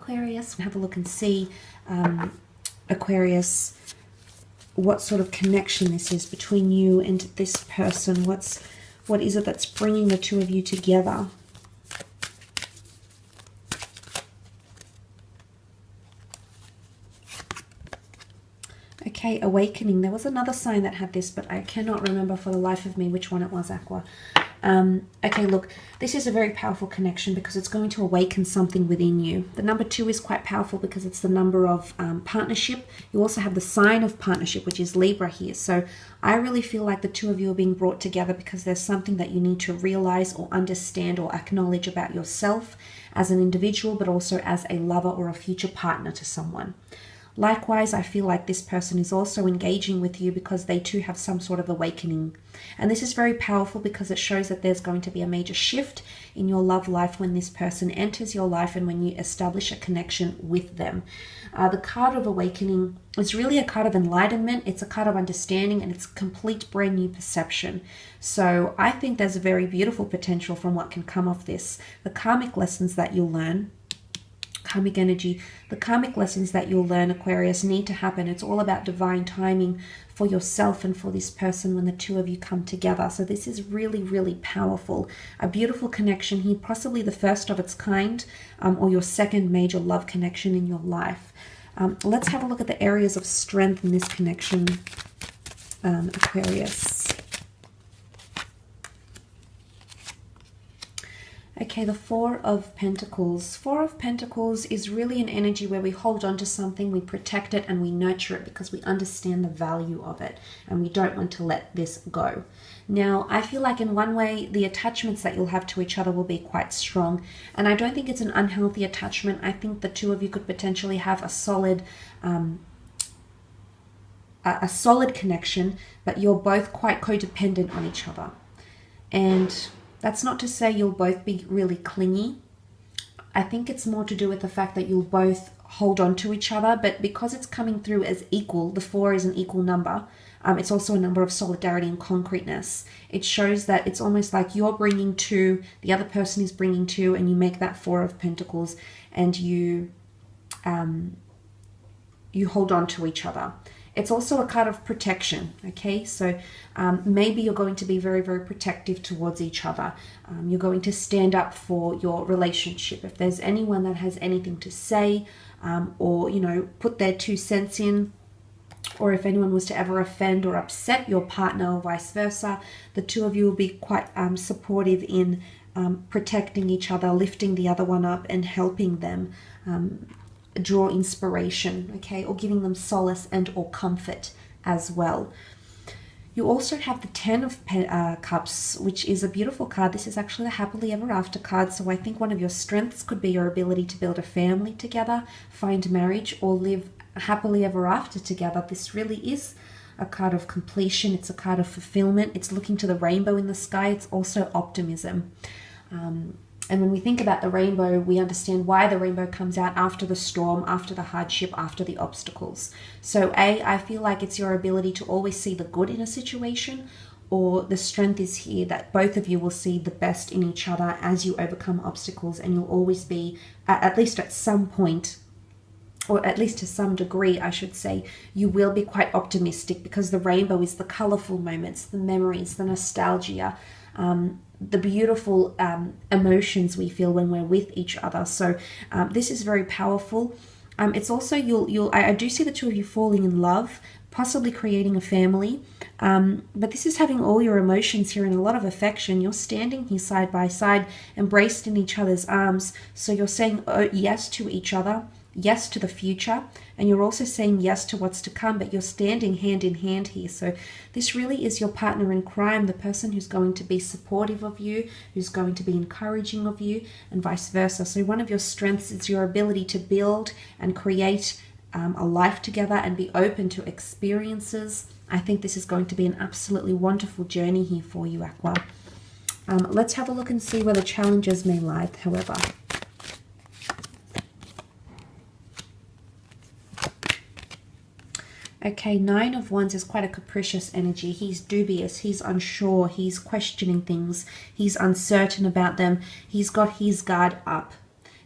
Aquarius. Have a look and see, Aquarius, what sort of connection this is between you and this person. What is it that's bringing the two of you together? Okay, awakening. There was another sign that had this, but I cannot remember for the life of me which one it was, Aqua. Okay, look, this is a very powerful connection because it's going to awaken something within you. The number 2 is quite powerful because it's the number of partnership. You also have the sign of partnership, which is Libra here. So I really feel like the two of you are being brought together because there's something that you need to realize or understand or acknowledge about yourself as an individual, but also as a lover or a future partner to someone. Likewise, I feel like this person is also engaging with you because they too have some sort of awakening. And this is very powerful because it shows that there's going to be a major shift in your love life when this person enters your life and when you establish a connection with them. The card of awakening is really a card of enlightenment. It's a card of understanding, and it's complete brand new perception. So I think there's a very beautiful potential from what can come of this. The karmic lessons that you'll learn, karmic energy, the karmic lessons that you'll learn, Aquarius, need to happen. It's all about divine timing for yourself and for this person when the two of you come together. So this is really, really powerful. A beautiful connection here, possibly the first of its kind, or your second major love connection in your life. Let's have a look at the areas of strength in this connection, Aquarius. Okay, the Four of Pentacles. Four of Pentacles is really an energy where we hold on to something, we protect it, and we nurture it because we understand the value of it, and we don't want to let this go. Now, I feel like in one way, the attachments that you'll have to each other will be quite strong, and I don't think it's an unhealthy attachment. I think the two of you could potentially have a solid connection, but you're both quite codependent on each other. And that's not to say you'll both be really clingy. I think it's more to do with the fact that you'll both hold on to each other, but because it's coming through as equal, the 4 is an equal number. It's also a number of solidarity and concreteness. It shows that it's almost like you're bringing 2, the other person is bringing 2, and you make that 4 of Pentacles, and you hold on to each other. It's also a card of protection, okay? So maybe you're going to be very, very protective towards each other. You're going to stand up for your relationship. If there's anyone that has anything to say or, you know, put their 2 cents in, or if anyone was to ever offend or upset your partner or vice versa, the two of you will be quite supportive in protecting each other, lifting the other one up and helping them draw inspiration, okay, or giving them solace and or comfort as well. You also have the 10 of Cups, which is a beautiful card. This is actually the happily ever after card, so I think one of your strengths could be your ability to build a family together, find marriage, or live happily ever after together. This really is a card of completion. It's a card of fulfillment. It's looking to the rainbow in the sky. It's also optimism. And when we think about the rainbow, we understand why the rainbow comes out after the storm, after the hardship, after the obstacles. So I feel like it's your ability to always see the good in a situation, or the strength is here that both of you will see the best in each other as you overcome obstacles, and you'll always be, at least at some point, or at least to some degree, I should say, you will be quite optimistic because the rainbow is the colorful moments, the memories, the nostalgia, the beautiful emotions we feel when we're with each other. So this is very powerful. It's also, I do see the two of you falling in love, possibly creating a family. But this is having all your emotions here and a lot of affection. You're standing here side by side, embraced in each other's arms. So you're saying yes to each other, yes to the future, and you're also saying yes to what's to come, but you're standing hand in hand here. So this really is your partner in crime, the person who's going to be supportive of you, who's going to be encouraging of you, and vice versa. So one of your strengths is your ability to build and create a life together and be open to experiences. I think this is going to be an absolutely wonderful journey here for you, Aqua. Let's have a look and see where the challenges may lie, however. Okay, 9 of Wands is quite a capricious energy. He's dubious, he's unsure, he's questioning things, he's uncertain about them, he's got his guard up.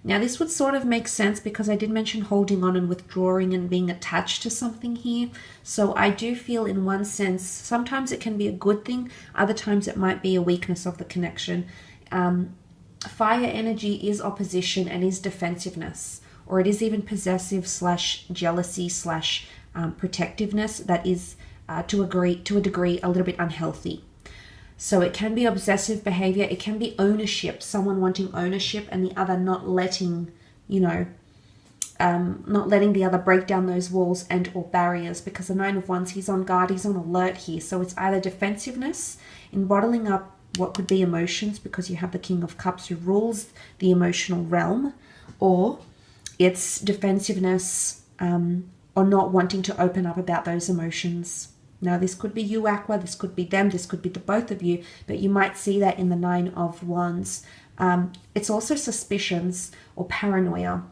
Now, this would sort of make sense because I did mention holding on and withdrawing and being attached to something here. So I do feel in one sense, sometimes it can be a good thing. Other times it might be a weakness of the connection. Fire energy is opposition and is defensiveness, or it is even possessive / jealousy / protectiveness that is to a degree a little bit unhealthy. So it can be obsessive behavior. It can be ownership, someone wanting ownership and the other not letting, not letting the other break down those walls and or barriers, because the Nine of Wands, he's on guard, he's on alert here. So it's either defensiveness in bottling up what could be emotions, because you have the King of Cups who rules the emotional realm, or it's defensiveness or not wanting to open up about those emotions. Now, this could be you, Aqua, this could be them, this could be the both of you, but you might see that in the Nine of Wands. It's also suspicions or paranoia.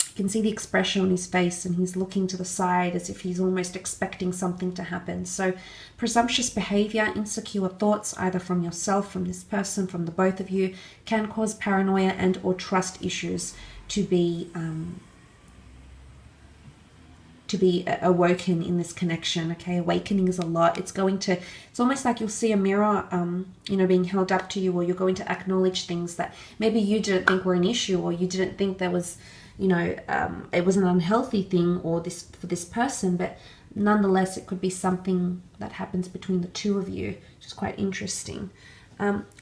You can see the expression on his face and he's looking to the side as if he's almost expecting something to happen. So presumptuous behavior, insecure thoughts, either from yourself, from this person, from the both of you, can cause paranoia and or trust issues to be awoken in this connection. Okay, awakening is a lot. It's almost like you'll see a mirror being held up to you, or you're going to acknowledge things that maybe you didn't think were an issue, or you didn't think there was it was an unhealthy thing or this for this person, but nonetheless it could be something that happens between the two of you, which is quite interesting.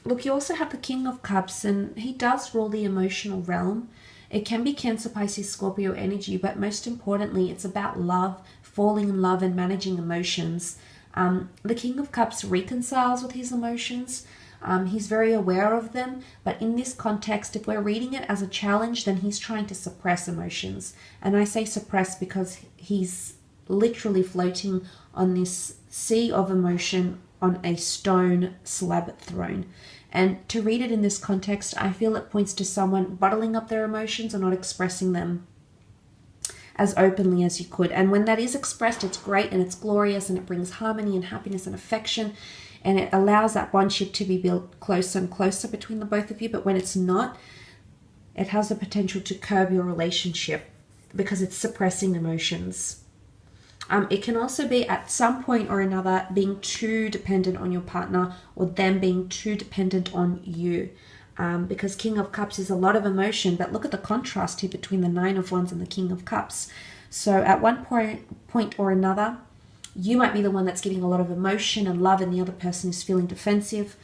Look, you also have the King of Cups, and he does rule the emotional realm. It can be Cancer, Pisces, Scorpio energy, but most importantly, it's about love, falling in love and managing emotions. The King of Cups reconciles with his emotions. He's very aware of them, but in this context, if we're reading it as a challenge, then he's trying to suppress emotions. And I say suppress because he's literally floating on this sea of emotion on a stone slab throne. And to read it in this context, I feel it points to someone bottling up their emotions and not expressing them as openly as you could. And when that is expressed, it's great and it's glorious and it brings harmony and happiness and affection, and it allows that bondship to be built closer and closer between the both of you. But when it's not, it has the potential to curb your relationship because it's suppressing emotions. It can also be at some point or another being too dependent on your partner, or them being too dependent on you. Because King of Cups is a lot of emotion, but look at the contrast here between the Nine of Wands and the King of Cups. So at one point or another, you might be the one that's giving a lot of emotion and love, and the other person is feeling defensive.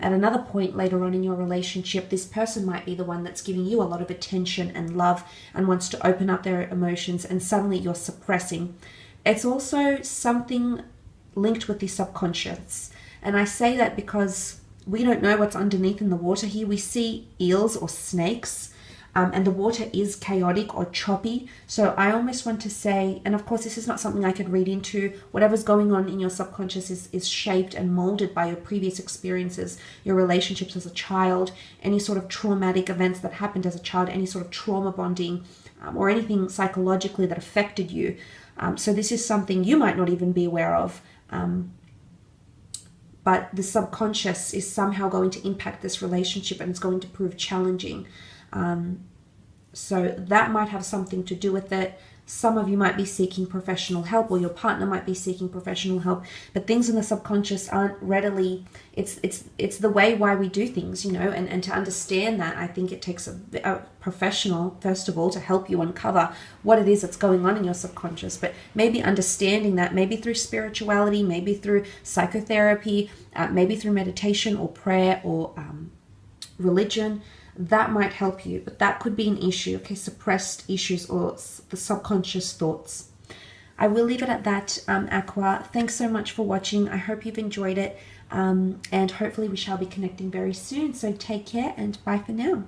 At another point later on in your relationship, this person might be the one that's giving you a lot of attention and love and wants to open up their emotions, and suddenly you're suppressing. It's also something linked with the subconscious. And I say that because we don't know what's underneath in the water here. We see eels or snakes, and the water is chaotic or choppy. So I almost want to say, and of course this is not something I could read into, whatever's going on in your subconscious is shaped and molded by your previous experiences, your relationships as a child, any sort of traumatic events that happened as a child, any sort of trauma bonding, or anything psychologically that affected you. So this is something you might not even be aware of, but the subconscious is somehow going to impact this relationship, and it's going to prove challenging. So that might have something to do with it. Some of you might be seeking professional help, or your partner might be seeking professional help, but things in the subconscious aren't readily, it's the way why we do things, and to understand that, I think it takes a professional, first of all, to help you uncover what it is that's going on in your subconscious. But maybe understanding that, maybe through spirituality, maybe through psychotherapy, maybe through meditation or prayer or religion, that might help you. But that could be an issue, okay, suppressed issues or the subconscious thoughts. I will leave it at that, Aqua. Thanks so much for watching. I hope you've enjoyed it, and hopefully we shall be connecting very soon. So take care and bye for now.